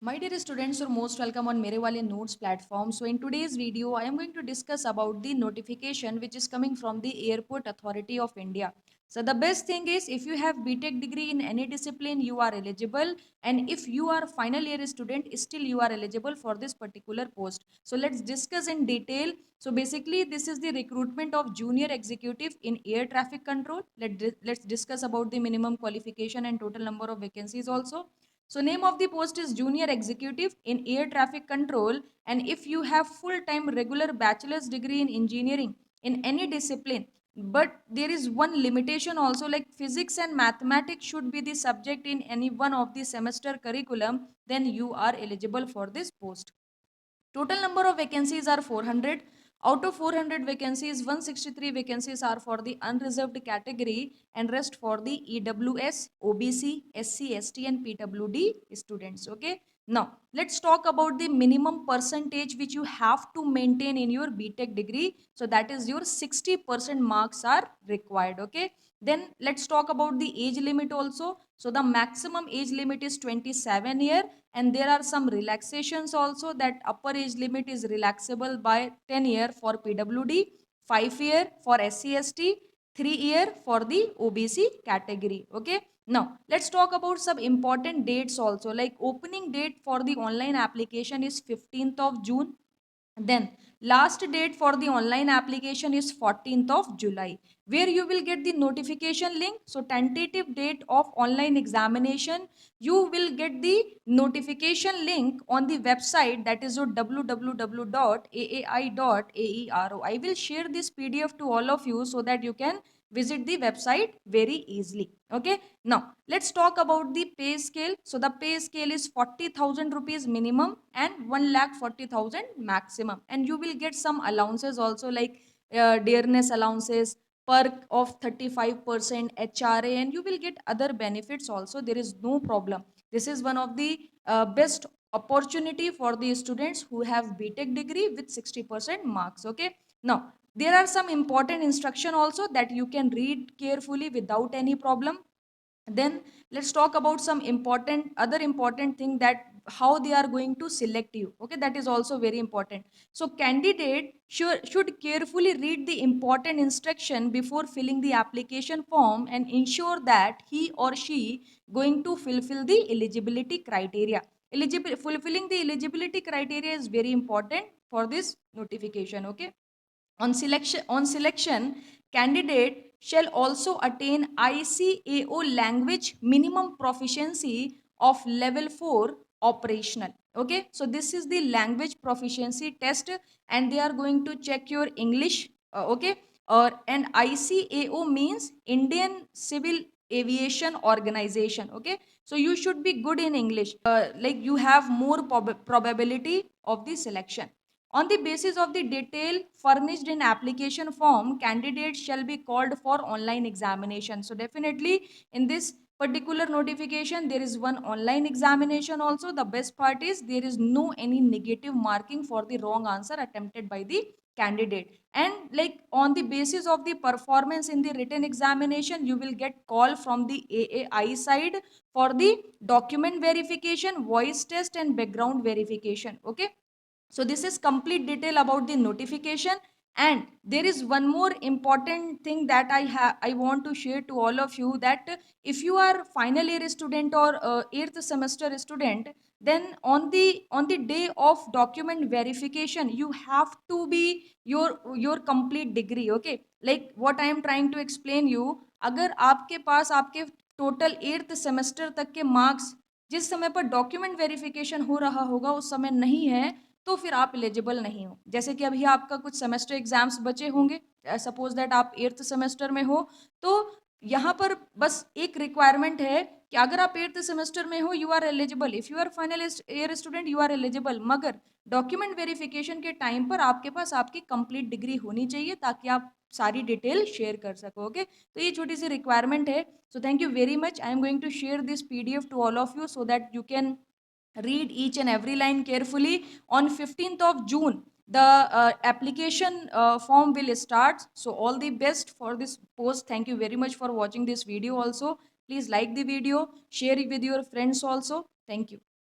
My dear students, you're most welcome on Merewale Notes platform. So in today's video, I am going to discuss about the notification which is coming from the Airport Authority of India. So the best thing is if you have BTech degree in any discipline, you are eligible. And if you are final year student, still you are eligible for this particular post. So let's discuss in detail. So basically, this is the recruitment of junior executive in air traffic control. Let's discuss about the minimum qualification and total number of vacancies also. So name of the post is junior executive in air traffic control, and if you have full-time regular bachelor's degree in engineering in any discipline, but there is one limitation also, like physics and mathematics should be the subject in any one of the semester curriculum, then you are eligible for this post. Total number of vacancies are 400. Out of 400 vacancies, 163 vacancies are for the unreserved category and rest for the EWS, OBC, SC, ST and PWD students. Okay. Now, let's talk about the minimum percentage which you have to maintain in your BTech degree. So that is your 60% marks are required. Okay. Then let's talk about the age limit also. So the maximum age limit is 27 year, and there are some relaxations also, that upper age limit is relaxable by 10 year for PWD, 5 year for SC/ST, 3 year for the OBC category. Okay. Now let's talk about some important dates also, like opening date for the online application is 15th of June. Then last date for the online application is 14th of July, where you will get the notification link. So tentative date of online examination, you will get the notification link on the website, that is www.aai.aero. I will share this PDF to all of you so that you can visit the website very easily. Okay. Now let's talk about the pay scale. So the pay scale is 40,000 rupees minimum and 1,40,000 maximum, and you will get some allowances also, like dearness allowances, perk of 35%, HRA, and you will get other benefits also. There is no problem. This is one of the best opportunity for the students who have BTech degree with 60% marks. Okay. Now there are some important instruction also that you can read carefully without any problem. Then let's talk about some important thing, that how they are going to select you. Okay, that is also very important. So candidate should carefully read the important instruction before filling the application form and ensure that he or she going to fulfill the eligibility criteria. Fulfilling the eligibility criteria is very important for this notification. Okay. On selection, candidate shall also attain ICAO language minimum proficiency of level 4 operational. Okay, so this is the language proficiency test, and they are going to check your English. Okay, or and ICAO means Indian Civil Aviation Organization. Okay, so you should be good in English. Like you have more probability of the selection. On the basis of the detail furnished in application form, candidates shall be called for online examination. So definitely in this particular notification, there is one online examination also. The best part is there is no any negative marking for the wrong answer attempted by the candidate. And like on the basis of the performance in the written examination, you will get call from the AAI side for the document verification, voice test and background verification. Okay, so this is complete detail about the notification. And there is one more important thing that I want to share to all of you, that if you are final year student or 8th semester student, then on the day of document verification, you have to be your complete degree. Okay, like what I am trying to explain you, अगर आपके पास आपके total 8th semester तक के marks जिस समय पर document verification हो रहा होगा उस समय नहीं है, तो फिर आप एलिजिबल नहीं हो। जैसे कि अभी आपका कुछ सेमेस्टर एग्जाम्स बचे होंगे, सपोज दैट आप 8th सेमेस्टर में हो, तो यहाँ पर बस एक रिक्वायरमेंट है कि अगर आप 8th सेमेस्टर में हो, you are eligible. If you are final year student, you are eligible, मगर डॉक्यूमेंट वेरिफिकेशन के टाइम पर आपके पास आपकी कंप्लीट डिग्री होनी चाहिए, ताकि आप सारी डिटेल शेयर कर सको। ओके, तो ये छोटी सी रिक्वायरमेंट है। So thank you very much. I am going to share this PDF to all of you so that you can read each and every line carefully. On 15th of June, the application form will start. So all the best for this post. Thank you very much for watching this video also. Please like the video, share it with your friends also. Thank you.